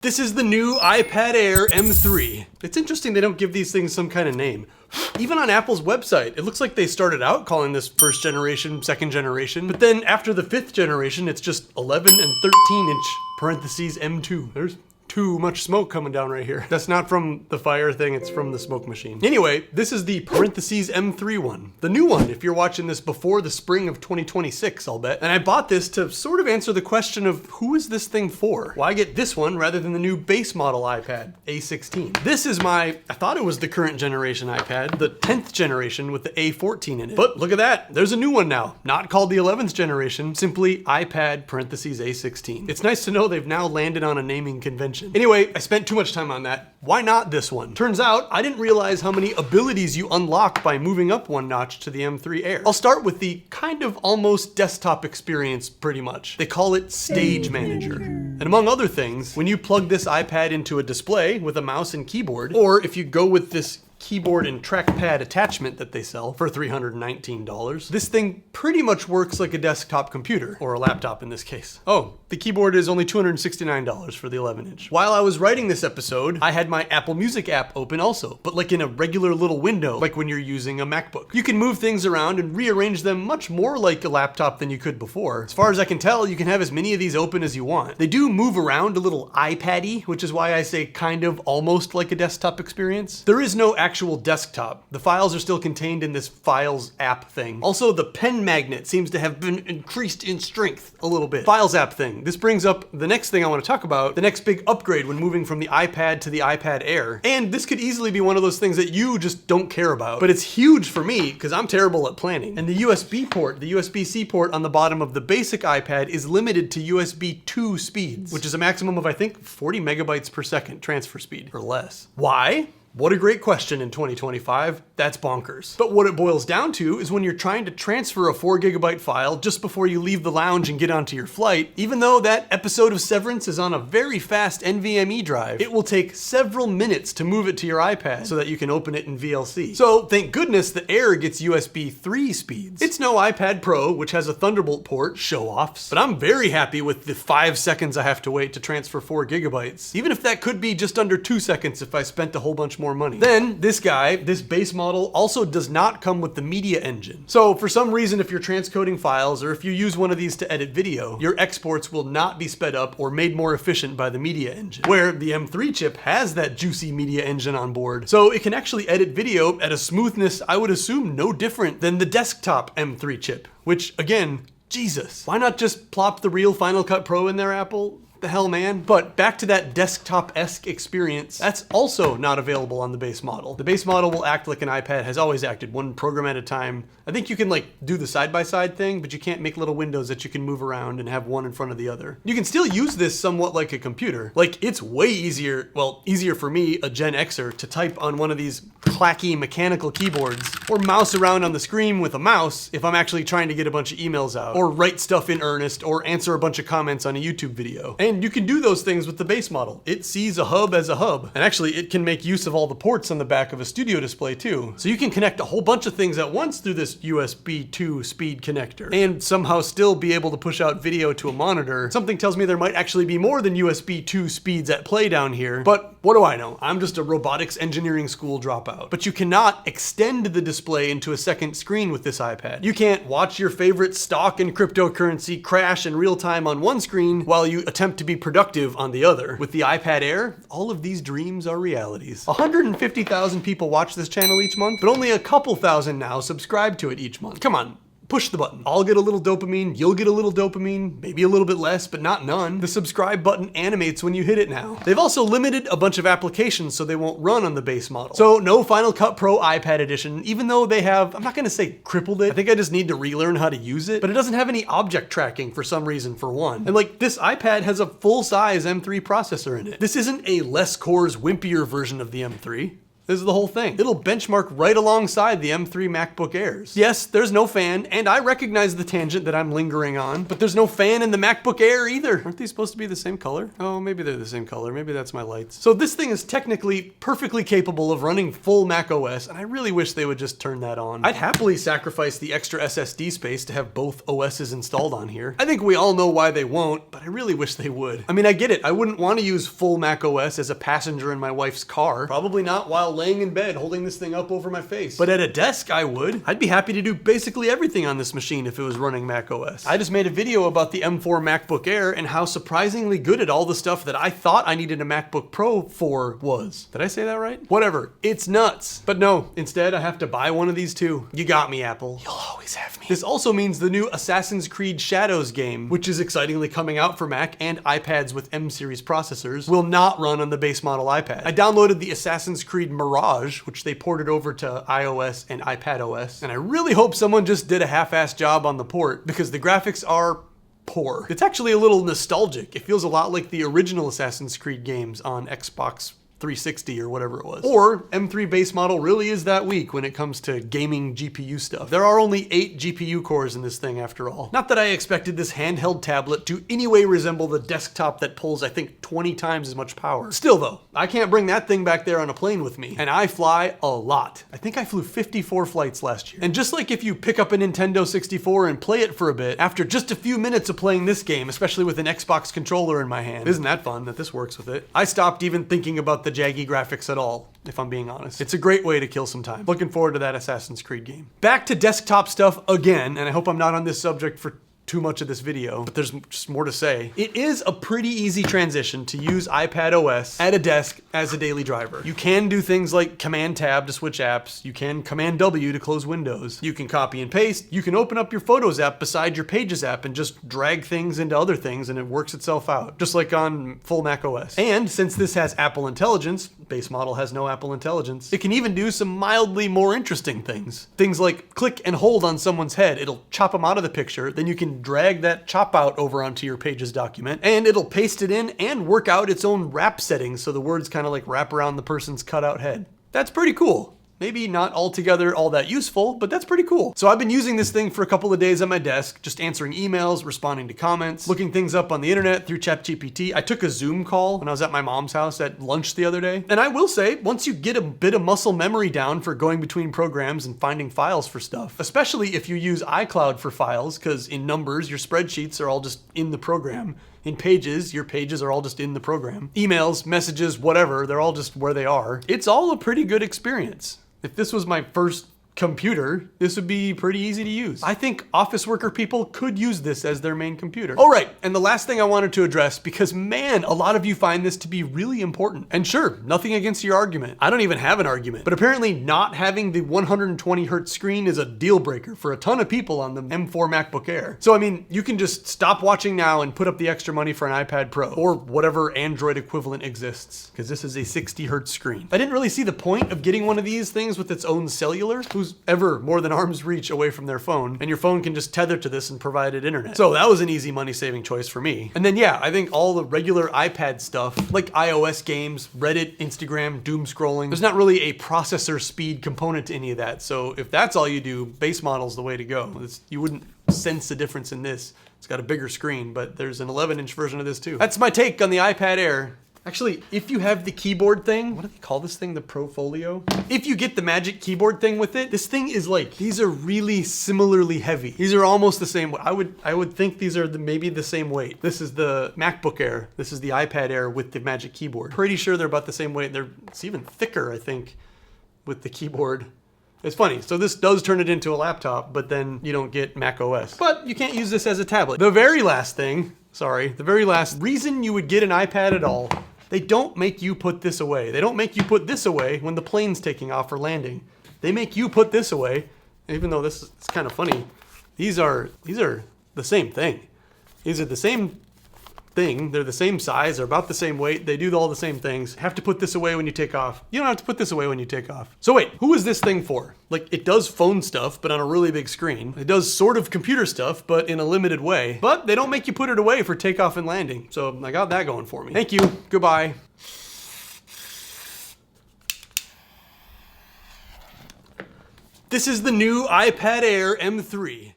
This is the new iPad Air M3. It's interesting they don't give these things some kind of name. Even on Apple's website, it looks like they started out calling this first generation, second generation, but then after the fifth generation, it's just 11 and 13 inch parentheses M2. There's too much smoke coming down right here. That's not from the fire thing, it's from the smoke machine. Anyway, this is the parentheses M3 one. The new one, if you're watching this before the spring of 2026, I'll bet. And I bought this to sort of answer the question of who is this thing for? Why get this one rather than the new base model iPad, A16? This is I thought it was the current generation iPad, the 10th generation with the A14 in it. But look at that, there's a new one now. Not called the 11th generation, simply iPad parentheses A16. It's nice to know they've now landed on a naming convention. Anyway, I spent too much time on that. Why not this one? Turns out, I didn't realize how many abilities you unlock by moving up one notch to the M3 Air. I'll start with the kind of almost desktop experience, pretty much. They call it Stage Manager. And among other things, when you plug this iPad into a display with a mouse and keyboard, or if you go with this keyboard and trackpad attachment that they sell for $319. This thing pretty much works like a desktop computer, or a laptop in this case. Oh, the keyboard is only $269 for the 11 inch. While I was writing this episode, I had my Apple Music app open also, but like in a regular little window, like when you're using a MacBook. You can move things around and rearrange them much more like a laptop than you could before. As far as I can tell, you can have as many of these open as you want. They do move around a little iPad-y, which is why I say kind of almost like a desktop experience. There is no actual desktop. The files are still contained in this Files app thing. Also, the pen magnet seems to have been increased in strength a little bit. Files app thing. This brings up the next thing I want to talk about, the next big upgrade when moving from the iPad to the iPad Air. And this could easily be one of those things that you just don't care about, but it's huge for me because I'm terrible at planning. And the USB port, the USB-C port on the bottom of the basic iPad is limited to USB 2 speeds, which is a maximum of, I think, 40 megabytes per second transfer speed or less. Why? What a great question in 2025. That's bonkers. But what it boils down to is when you're trying to transfer a 4 gigabyte file just before you leave the lounge and get onto your flight, even though that episode of Severance is on a very fast NVMe drive, it will take several minutes to move it to your iPad so that you can open it in VLC. So thank goodness the Air gets USB 3 speeds. It's no iPad Pro, which has a Thunderbolt port, show-offs, but I'm very happy with the 5 seconds I have to wait to transfer 4 gigabytes, even if that could be just under 2 seconds if I spent a whole bunch more money. Then this guy, this base model, also does not come with the media engine. So for some reason, if you're transcoding files or if you use one of these to edit video, your exports will not be sped up or made more efficient by the media engine, where the M3 chip has that juicy media engine on board. So it can actually edit video at a smoothness I would assume no different than the desktop M3 chip, which again, Jesus, why not just plop the real Final Cut Pro in there, Apple? The hell, man? But back to that desktop-esque experience, that's also not available on the base model. The base model will act like an iPad has always acted, one program at a time. I think you can do the side-by-side thing, but you can't make little windows that you can move around and have one in front of the other. You can still use this somewhat like a computer. It's way easier, well, easier for me, a Gen Xer, to type on one of these clacky mechanical keyboards, or mouse around on the screen with a mouse if I'm actually trying to get a bunch of emails out, or write stuff in earnest, or answer a bunch of comments on a YouTube video. And you can do those things with the base model. It sees a hub as a hub. And actually, it can make use of all the ports on the back of a studio display too. So you can connect a whole bunch of things at once through this USB 2 speed connector, and somehow still be able to push out video to a monitor. Something tells me there might actually be more than USB 2 speeds at play down here, but what do I know? I'm just a robotics engineering school dropout. But you cannot extend the display into a second screen with this iPad. You can't watch your favorite stock and cryptocurrency crash in real time on one screen while you attempt to be productive on the other. With the iPad Air, all of these dreams are realities. 150,000 people watch this channel each month, but only a couple thousand now subscribe to it each month. Come on. Push the button. I'll get a little dopamine, you'll get a little dopamine, maybe a little bit less, but not none. The subscribe button animates when you hit it now. They've also limited a bunch of applications so they won't run on the base model. So no Final Cut Pro iPad edition, even though they have, I'm not gonna say crippled it, I think I just need to relearn how to use it, but it doesn't have any object tracking for some reason for one. And this iPad has a full-size M3 processor in it. This isn't a less cores, wimpier version of the M3. This is the whole thing. It'll benchmark right alongside the M3 MacBook Airs. Yes, there's no fan, and I recognize the tangent that I'm lingering on, but there's no fan in the MacBook Air either. Aren't these supposed to be the same color? Oh, maybe they're the same color. Maybe that's my lights. So this thing is technically perfectly capable of running full Mac OS, and I really wish they would just turn that on. I'd happily sacrifice the extra SSD space to have both OSs installed on here. I think we all know why they won't, but I really wish they would. I mean, I get it. I wouldn't want to use full Mac OS as a passenger in my wife's car. Probably not while laying in bed holding this thing up over my face. But at a desk, I would. I'd be happy to do basically everything on this machine if it was running Mac OS. I just made a video about the M4 MacBook Air and how surprisingly good at all the stuff that I thought I needed a MacBook Pro for was. Did I say that right? Whatever. It's nuts. But no, instead I have to buy one of these too. You got me, Apple. You'll always have me. This also means the new Assassin's Creed Shadows game, which is excitingly coming out for Mac and iPads with M-series processors, will not run on the base model iPad. I downloaded the Assassin's Creed Mirage, which they ported over to iOS and iPadOS, and I really hope someone just did a half-assed job on the port because the graphics are poor. It's actually a little nostalgic. It feels a lot like the original Assassin's Creed games on Xbox 360 or whatever it was. Or M3 base model really is that weak when it comes to gaming GPU stuff. There are only 8 GPU cores in this thing after all. Not that I expected this handheld tablet to any way resemble the desktop that pulls, I think, 20 times as much power. Still though, I can't bring that thing back there on a plane with me. And I fly a lot. I think I flew 54 flights last year. And just like if you pick up a Nintendo 64 and play it for a bit, after just a few minutes of playing this game, especially with an Xbox controller in my hand, isn't that fun that this works with it? I stopped even thinking about the jaggy graphics at all, if I'm being honest. It's a great way to kill some time. Looking forward to that Assassin's Creed game. Back to desktop stuff again, and I hope I'm not on this subject for too much of this video, but there's just more to say. It is a pretty easy transition to use iPadOS at a desk as a daily driver. You can do things like Command Tab to switch apps. You can Command W to close windows. You can copy and paste. You can open up your Photos app beside your Pages app and just drag things into other things and it works itself out, just like on full Mac OS. And since this has Apple Intelligence, base model has no Apple Intelligence, it can even do some mildly more interesting things. Things like click and hold on someone's head. It'll chop them out of the picture. Then you can drag that chop out over onto your Pages document and it'll paste it in and work out its own wrap settings so the words kind of like wrap around the person's cutout head. That's pretty cool. Maybe not altogether all that useful, but that's pretty cool. So I've been using this thing for a couple of days on my desk, just answering emails, responding to comments, looking things up on the internet through ChatGPT. I took a Zoom call when I was at my mom's house at lunch the other day. And I will say, once you get a bit of muscle memory down for going between programs and finding files for stuff, especially if you use iCloud for files, because in Numbers, your spreadsheets are all just in the program. In Pages, your pages are all just in the program. Emails, messages, whatever, they're all just where they are. It's all a pretty good experience. If this was my first computer, this would be pretty easy to use. I think office worker people could use this as their main computer. All right, and the last thing I wanted to address, because man, a lot of you find this to be really important. And sure, nothing against your argument. I don't even have an argument, but apparently not having the 120 hertz screen is a deal breaker for a ton of people on the M4 MacBook Air. So I mean, you can just stop watching now and put up the extra money for an iPad Pro or whatever Android equivalent exists, because this is a 60 hertz screen. I didn't really see the point of getting one of these things with its own cellular. Who's ever more than arm's reach away from their phone, and your phone can just tether to this and provide it internet. So that was an easy money-saving choice for me. And then yeah, I think all the regular iPad stuff, like iOS games, Reddit, Instagram, doom scrolling, there's not really a processor speed component to any of that. So if that's all you do, base model's the way to go. You wouldn't sense the difference in this. It's got a bigger screen, but there's an 11-inch version of this too. That's my take on the iPad Air. Actually, if you have the keyboard thing, what do they call this thing? The Profolio? If you get the Magic Keyboard thing with it, this thing is like, these are really similarly heavy. These are almost the same. I would think these are maybe the same weight. This is the MacBook Air. This is the iPad Air with the Magic Keyboard. Pretty sure they're about the same weight. It's even thicker, I think, with the keyboard. It's funny. So this does turn it into a laptop, but then you don't get Mac OS. But you can't use this as a tablet. The very last reason you would get an iPad at all, they don't make you put this away. They don't make you put this away when the plane's taking off or landing. They make you put this away, even though it's kind of funny. These are the same thing. These are the same thing. They're the same size. They're about the same weight. They do all the same things. Have to put this away when you take off. You don't have to put this away when you take off. So wait, who is this thing for? Like, it does phone stuff, but on a really big screen. It does sort of computer stuff, but in a limited way. But they don't make you put it away for takeoff and landing. So I got that going for me. Thank you. Goodbye. This is the new iPad Air M3.